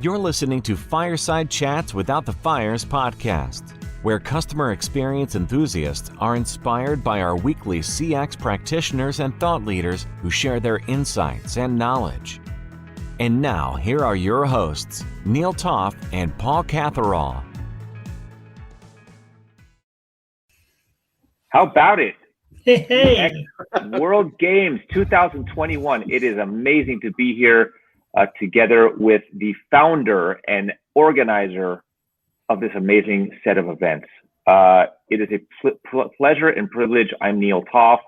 You're listening to Fireside Chats Without the Fires podcast, where customer experience enthusiasts are inspired by our weekly CX practitioners and thought leaders who share their insights and knowledge. And now, here are your hosts, Neal Toff and Paul Catherall. How about it? Hey. World Games 2021. It is amazing to be here together with the founder and organizer of this amazing set of events. It is a pleasure and privilege. I'm Neal Toff,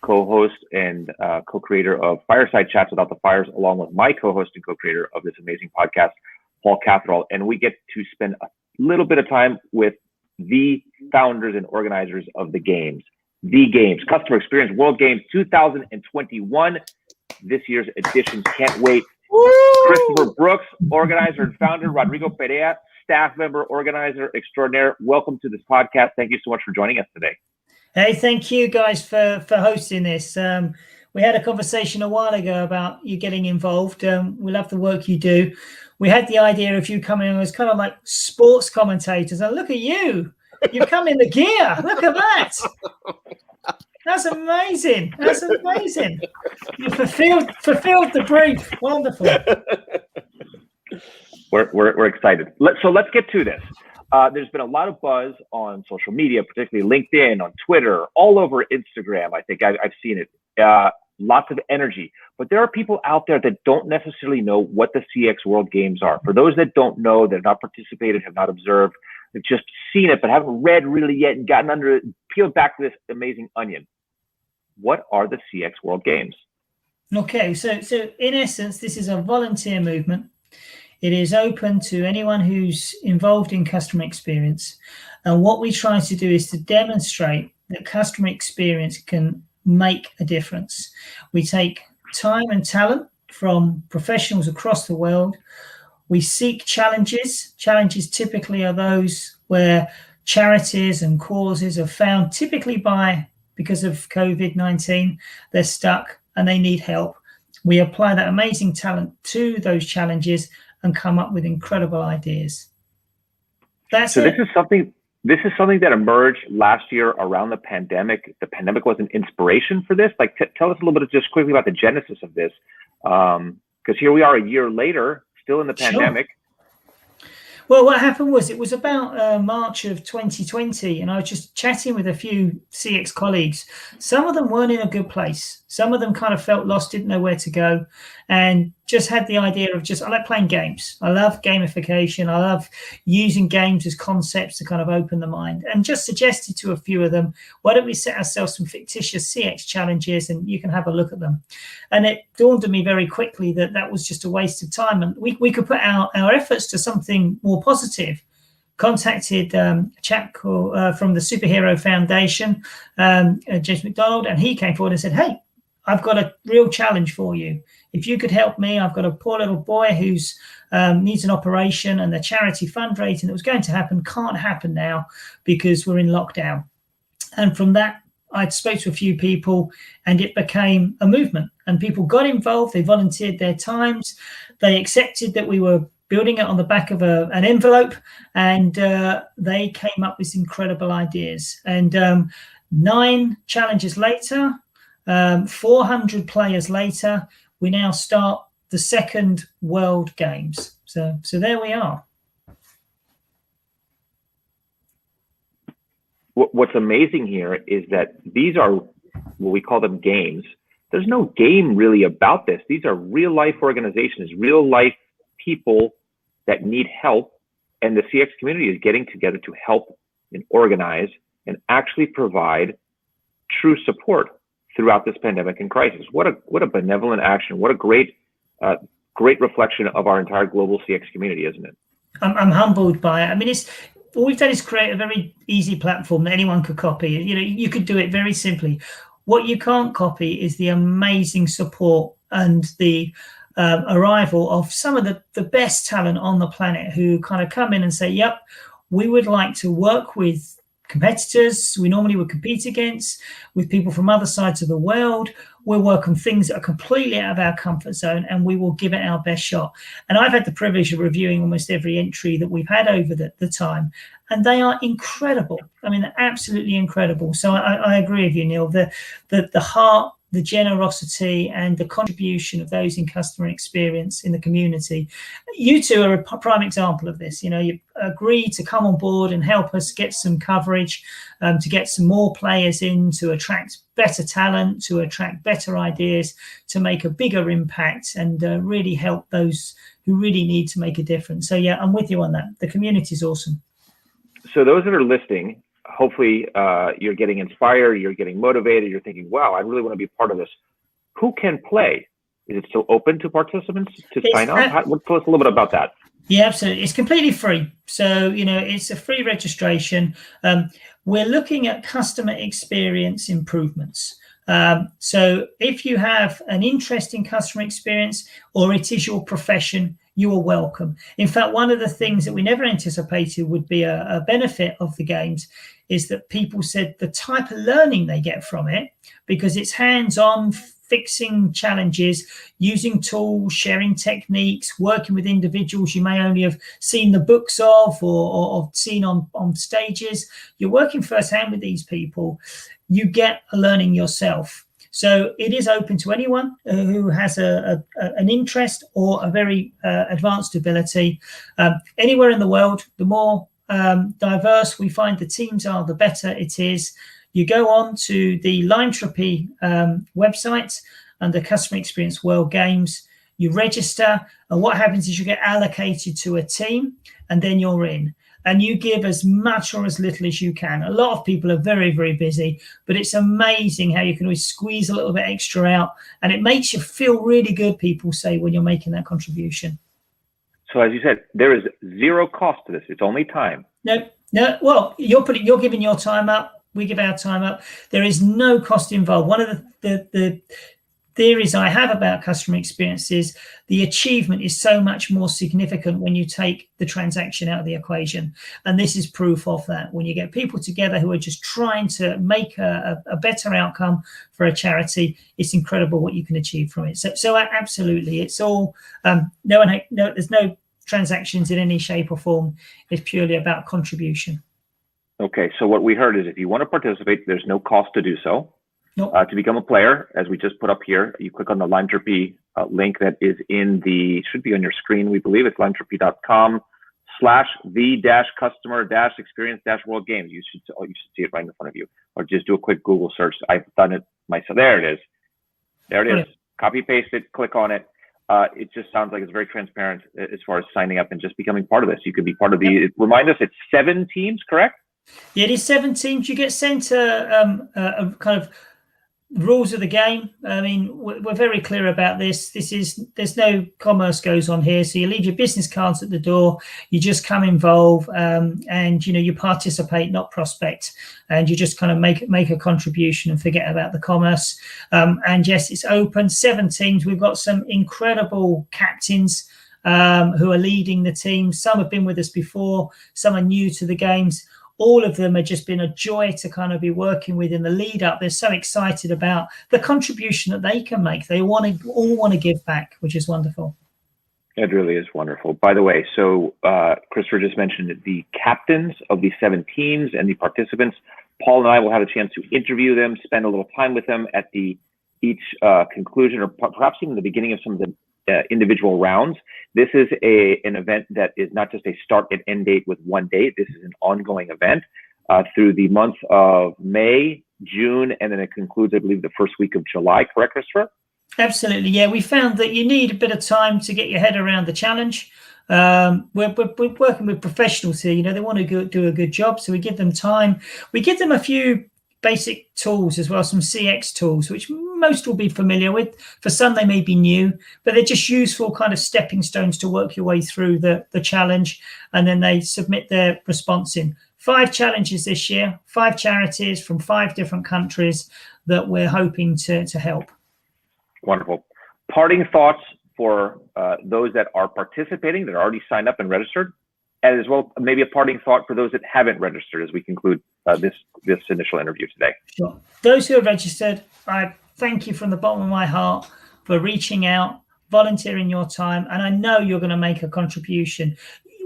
co-host and co-creator of Fireside Chats Without the Fires, along with my co-host and co-creator of this amazing podcast, Paul Catherall. And we get to spend a little bit of time with the founders and organizers of the games. The Games, Customer Experience World Games 2021. This year's edition. Can't wait. Woo! Christopher Brooks, organizer and founder. Rodrigo Perea, staff member, organizer extraordinaire. Welcome to this podcast. Thank you so much for joining us today. Hey, thank you guys for hosting this. We had a conversation a while ago about you getting involved. We love the work you do. We had the idea of you coming on as kind of like sports commentators. And look at you. You come in the gear. Look at that. That's amazing. That's amazing. You fulfilled the brief. Wonderful. We're excited. Let's get to this. There's been a lot of buzz on social media, particularly LinkedIn, on Twitter, all over Instagram. I think I've seen it. Lots of energy. But there are people out there that don't necessarily know what the CX World Games are. For those that don't know, that have not participated, have not observed, they've just seen it, but haven't read really yet and gotten under it, peeled back this amazing onion. What are the CX World Games? Okay, so in essence, this is a volunteer movement. It is open to anyone who's involved in customer experience. And what we try to do is to demonstrate that customer experience can make a difference. We take time and talent from professionals across the world. We seek challenges. Challenges typically are those where charities and causes are found typically because of COVID-19, they're stuck and they need help. We apply that amazing talent to those challenges and come up with incredible ideas. This is something that emerged last year around the pandemic. The pandemic was an inspiration for this. Like, tell us a little bit just quickly about the genesis of this, because here we are a year later, still in the pandemic. Sure. Well, what happened was it was about March of 2020, and I was just chatting with a few CX colleagues. Some of them weren't in a good place. Some of them kind of felt lost, didn't know where to go, and just had the idea of I like playing games. I love gamification. I love using games as concepts to kind of open the mind, and just suggested to a few of them, why don't we set ourselves some fictitious CX challenges and you can have a look at them. And it dawned on me very quickly that was just a waste of time, and we could put our efforts to something more positive. Contacted a chap from the Superhero Foundation, James McDonald, and he came forward and said, hey, I've got a real challenge for you. If you could help me, I've got a poor little boy who's needs an operation, and the charity fundraising that was going to happen can't happen now because we're in lockdown. And from that, I spoke to a few people and it became a movement, and people got involved. They volunteered their times. They accepted that we were building it on the back of an envelope, and they came up with some incredible ideas. And 9 challenges later, 400 players later, we now start the second World Games. So there we are. What's amazing here is that these are what we call them games. There's no game really about this. These are real life organizations, real life people that need help, and the CX community is getting together to help and organize and actually provide true support throughout this pandemic and crisis. What a benevolent action. What a great reflection of our entire global CX community, isn't it? I'm humbled by it. I mean, all we've done is create a very easy platform that anyone could copy. You could do it very simply. What you can't copy is the amazing support and the arrival of some of the best talent on the planet who kind of come in and say, yep, we would like to work with competitors we normally would compete against, with people from other sides of the world. We'll work on things that are completely out of our comfort zone, and we will give it our best shot. And I've had the privilege of reviewing almost every entry that we've had over the time, and they are incredible. I mean, they're absolutely incredible. So I agree with you, Neal. The heart, the generosity, and the contribution of those in customer experience in the community. You two are a prime example of this. You know, you agreed to come on board and help us get some coverage, to get some more players in, to attract better talent, to attract better ideas, to make a bigger impact, and really help those who really need to make a difference. So yeah, I'm with you on that. The community is awesome. So those that are listening, hopefully you're getting inspired, you're getting motivated, you're thinking, wow, I really want to be part of this. Who can play? Is it still open to participants to sign up? Tell us a little bit about that. Yeah, absolutely. It's completely free. So, you know, it's a free registration. We're looking at customer experience improvements. So if you have an interest in customer experience, or it is your profession, you are welcome. In fact, one of the things that we never anticipated would be a benefit of the games is that people said the type of learning they get from it, because it's hands-on, fixing challenges, using tools, sharing techniques, working with individuals you may only have seen the books of or seen on stages. You're working firsthand with these people. You get a learning yourself. So it is open to anyone who has an interest or a very advanced ability. Anywhere in the world, the more diverse we find the teams are, the better it is. You go on to the Limetropy website under Customer Experience World Games. You register, and what happens is you get allocated to a team, and then you're in. And you give as much or as little as you can. A lot of people are very, very busy, but it's amazing how you can always squeeze a little bit extra out. And it makes you feel really good, people say, when you're making that contribution. So as you said, there is zero cost to this. It's only time. No. Well, you're giving your time up. We give our time up. There is no cost involved. One of the theories I have about customer experience is the achievement is so much more significant when you take the transaction out of the equation. And this is proof of that. When you get people together who are just trying to make a better outcome for a charity, it's incredible what you can achieve from it. So absolutely, it's all, there's no transactions in any shape or form. It's purely about contribution. Okay, so what we heard is if you want to participate, there's no cost to do so. Nope. To become a player, as we just put up here, you click on the Limetropy link that is should be on your screen, we believe. It's limetropy.com/the-customer-experience-world games. You should see it right in front of you, or just do a quick Google search. I've done it myself. There it is. There it is. Copy paste it, click on it. It just sounds like it's very transparent as far as signing up and just becoming part of this. You could be part of remind us, it's 7 teams, correct? Yeah, it is 7 teams. You get sent a kind of rules of the game. I mean, we're very clear about this. There's no commerce goes on here. So you leave your business cards at the door. You just come involve, and you participate, not prospect, and you just kind of make a contribution and forget about the commerce. And yes, it's open. 7 teams. We've got some incredible captains who are leading the team. Some have been with us before. Some are new to the games. All of them have just been a joy to kind of be working with in the lead up. They're so excited about the contribution that they can make. They all want to give back, which is wonderful. It really is wonderful. By the way, so Christopher just mentioned the captains of the 7 teams and the participants. Paul and I will have a chance to interview them, spend a little time with them at each conclusion, or perhaps even the beginning of some of the individual rounds. This is an event that is not just a start and end date with one date. This is an ongoing event through the month of May, June, and then it concludes, I believe, the first week of July. Correct, Christopher? Absolutely. Yeah, we found that you need a bit of time to get your head around the challenge. We're working with professionals here. They want to do a good job, so we give them time. We give them a few basic tools as well, some CX tools, which most will be familiar with. For some, they may be new, but they're just useful kind of stepping stones to work your way through the challenge. And then they submit their response in. 5 challenges this year, 5 charities from 5 different countries that we're hoping to help. Wonderful. Parting thoughts for those that are participating, that are already signed up and registered, and as well maybe a parting thought for those that haven't registered as we conclude this initial interview today. Sure. Those who are registered, I thank you from the bottom of my heart for reaching out, volunteering your time, and I know you're going to make a contribution.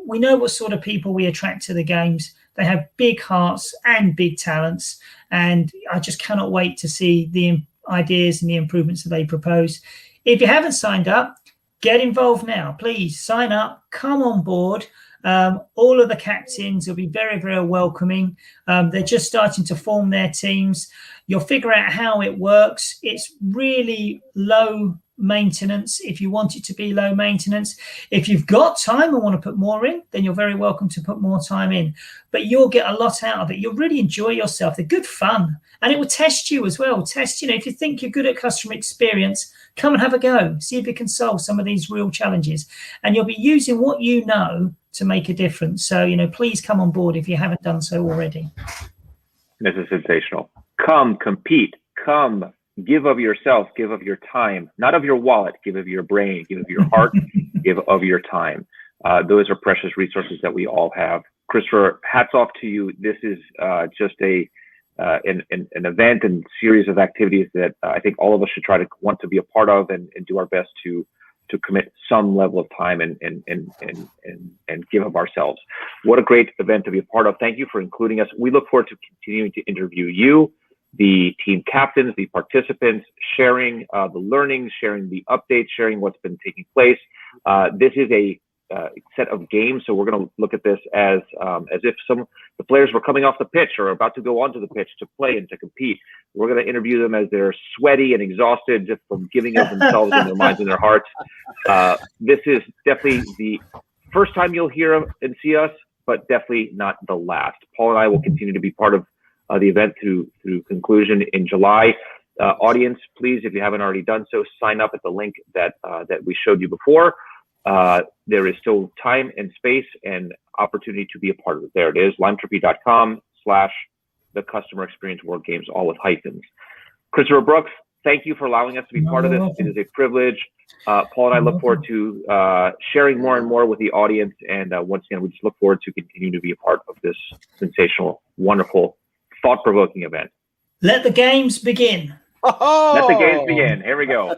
We know what sort of people we attract to the games. They have big hearts and big talents, and I just cannot wait to see the ideas and the improvements that they propose. If you haven't signed up, get involved now. Please sign up, come on board. All of the captains will be very, very welcoming. They're just starting to form their teams. You'll figure out how it works. It's really low maintenance if you want it to be low maintenance. If you've got time and want to put more in, then you're very welcome to put more time in. But you'll get a lot out of it. You'll really enjoy yourself. They're good fun. And it will test you as well. Test, if you think you're good at customer experience, come and have a go. See if you can solve some of these real challenges. And you'll be using what you know to make a difference. So, please come on board if you haven't done so already. This is sensational. Come, compete, come, give of yourself, give of your time, not of your wallet, give of your brain, give of your heart, give of your time. Those are precious resources that we all have. Christopher, hats off to you. This is just an event and series of activities that I think all of us should want to be a part of and do our best to commit some level of time and give of ourselves. What a great event to be a part of. Thank you for including us. We look forward to continuing to interview you, the team captains, the participants, sharing the learnings, sharing the updates, sharing what's been taking place. This is a set of games, so we're going to look at this as if the players were coming off the pitch or about to go onto the pitch to play and to compete. We're going to interview them as they're sweaty and exhausted just from giving of themselves and their minds and their hearts. This is definitely the first time you'll hear and see us, but definitely not the last. Paul and I will continue to be part of the event through conclusion in July. Audience, please, if you haven't already done so, sign up at the link that we showed you before. There is still time and space and opportunity to be a part of it. There it is, limetropy.com/the customer experience World Games, all with hyphens. Christopher Brooks, thank you for allowing us to be part of this. It is a privilege. Paul and I look forward to sharing more and more with the audience. And once again, we just look forward to continuing to be a part of this sensational, wonderful, thought-provoking event. Let the games begin. Let the games begin. Here we go.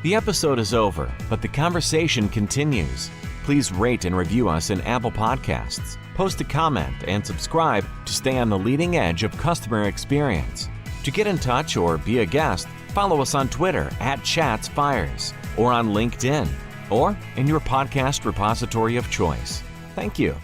The episode is over, but the conversation continues. Please rate and review us in Apple Podcasts. Post a comment and subscribe to stay on the leading edge of customer experience. To get in touch or be a guest, follow us on Twitter @ChatsFires or on LinkedIn or in your podcast repository of choice. Thank you.